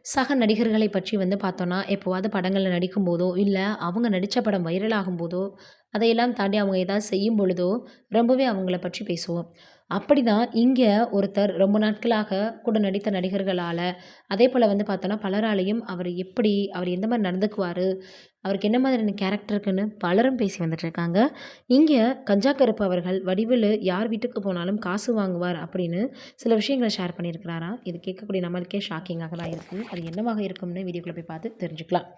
சக நடிகர்களை பற்றி பார்த்தோன்னா, எப்போவாவது படங்கள்ல நடிக்கும்போதோ, இல்ல அவங்க நடிச்ச படம் வைரல் ஆகும்போதோ, அதையெல்லாம் தாண்டி அவங்க ஏதாவது செய்யும் பொழுதோ, ரொம்பவே அவங்கள பற்றி பேசுவோம். அப்படிதான் இங்க ஒருத்தர் ரொம்ப நாட்களாக கூட நடித்த நடிகர்களால, அதேபோல பார்த்தோன்னா, பலராலயும் அவர் எந்த மாரி நடந்துக்குவாரு, அவருக்கு என்ன மாதிரியான கேரக்டர் இருக்குன்னு பலரும் பேசி வந்துட்டுருக்காங்க. இங்க கஞ்சா கருப்பு அவர்கள் வடிவேலு யார் வீட்டுக்கு போனாலும் காசு வாங்குவார் அப்படின்னு சில விஷயங்கள ஷேர் பண்ணியிருக்கிறாராம். இது கேட்கக்கூடிய நம்மளுக்கே ஷாக்கிங்காக தான் இருக்கு. அது என்னவாக இருக்கும்னு வீடியோக்குள்ள போய் பார்த்து தெரிஞ்சுக்கலாம்.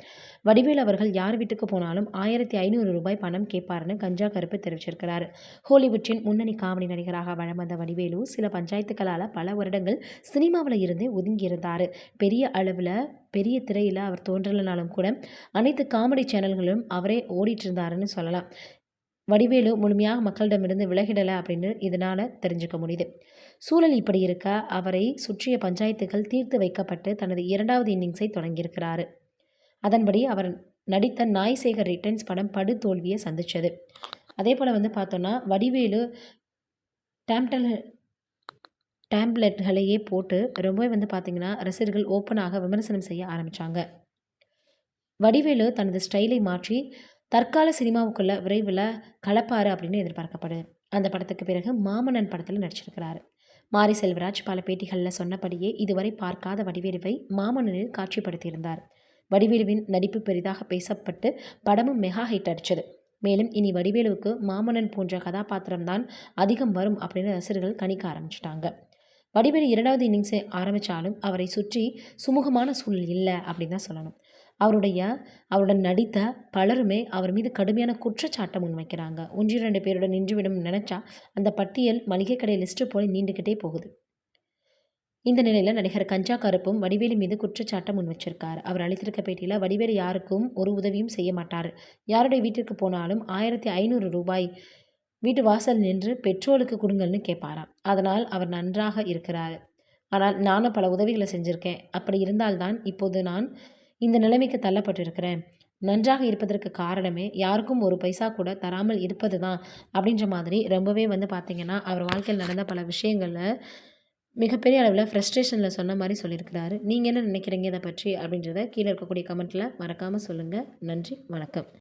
வடிவேலு அவர்கள் யார் வீட்டுக்கு போனாலும் ரூ. 1500 பணம் கேட்பார்ன்னு கஞ்சா கருப்பு தெரிவிச்சிருக்கிறாரு. ஹாலிவுட்டின் முன்னணி காமெடி நடிகராக வலம் வந்த வடிவேலு சில பஞ்சாயத்துக்களால பல வருடங்கள் சினிமாவுல இருந்தே ஒதுங்கியிருந்தாரு. பெரிய அளவுல பெரிய திரையில அவர் தோன்றலனாலும் கூட அனைத்து காமெடி சேனல்களும் அவரே ஓடிட்டு இருந்தாருன்னு சொல்லலாம். வடிவேலு முழுமையாக மக்களிடமிருந்து விலகிடல அப்படின்னு இதனால தெரிஞ்சுக்க முடியுது. சூழல் இப்படி இருக்க அவரை சுற்றிய பஞ்சாயத்துகள் தீர்த்து வைக்கப்பட்டு தனது 2வது இன்னிங்ஸை தொடங்கியிருக்கிறாரு. அதன்படி அவர் நடித்த நாய் சேகர் ரிட்டர்ன்ஸ் படம் படு தோல்வியை சந்திச்சது. அதே போல பார்த்தோன்னா வடிவேலு டேம்டல் டேம்ப்லெட்களையே போட்டு ரொம்பவே பார்த்தீங்கன்னா ரசிகர்கள் ஓப்பனாக விமர்சனம் செய்ய ஆரம்பிச்சாங்க. வடிவேலு தனது ஸ்டைலை மாற்றி தற்கால சினிமாவுக்குள்ள விரைவில் கலப்பாரு அப்படின்னு எதிர்பார்க்கப்படுது. அந்த படத்துக்கு பிறகு மாமன்னன் படத்தில் நடிச்சிருக்கிறாரு. மாரி செல்வராஜ் பல பேட்டிகளில் சொன்னபடியே இதுவரை பார்க்காத வடிவேலுவை மாமன்னனில் காட்சிப்படுத்தியிருந்தார். வடிவேலுவின் நடிப்பு பெரிதாக பேசப்பட்டு படமும் மெகா ஹிட் அடிச்சது. மேலும் இனி வடிவேலுவுக்கு மாமன்னன் போன்ற கதாபாத்திரம்தான் அதிகம் வரும் அப்படின்னு ரசிகர்கள் கணிக்க ஆரம்பிச்சிட்டாங்க. வடிவேலு 2வது இன்னிங்ஸை ஆரம்பித்தாலும் அவரை சுற்றி சுமூகமான சூழல் இல்லை அப்படின்னு தான் சொல்லணும். அவருடன் நடித்த பலருமே அவர் மீது கடுமையான குற்றச்சாட்டை முன்வைக்கிறாங்க. 1, 2 பேருடன் நின்றுவிடும் நினைச்சா அந்த பட்டியல் மளிகை கடை லிஸ்ட்டு போல நீண்டுக்கிட்டே போகுது. இந்த நிலையில் நடிகர் கஞ்சா கருப்பும் வடிவேலு மீது குற்றச்சாட்டை முன் வச்சிருக்காரு. அவர் அளித்திருக்க பேட்டியில் வடிவேலு யாருக்கும் ஒரு உதவியும் செய்ய மாட்டார். யாருடைய வீட்டிற்கு போனாலும் ரூ. 1500 வீட்டு வாசல் நின்று பெட்ரோலுக்கு கொடுங்கள்னு கேட்பாராம். அதனால் அவர் நன்றாக இருக்கிறார். ஆனால் நானும் பல உதவிகளை செஞ்சுருக்கேன். அப்படி இருந்தால்தான் இப்போது நான் இந்த நிலைமைக்கு தள்ளப்பட்டிருக்கிறேன். நன்றாக இருப்பதற்கு காரணமே யாருக்கும் ஒரு பைசா கூட தராமல் இருப்பது தான் அப்படின்ற மாதிரி ரொம்பவே பார்த்தீங்கன்னா அவர் வாழ்க்கையில் நடந்த பல விஷயங்களில் மிகப்பெரிய அளவில் ஃப்ரஸ்ட்ரேஷனில் சொன்ன மாதிரி சொல்லியிருக்கிறாரு. நீங்கள் என்ன நினைக்கிறீங்க இதை பற்றி அப்படின்றத கீழே இருக்கக்கூடிய கமெண்ட்டில் மறக்காமல் சொல்லுங்கள். நன்றி, வணக்கம்.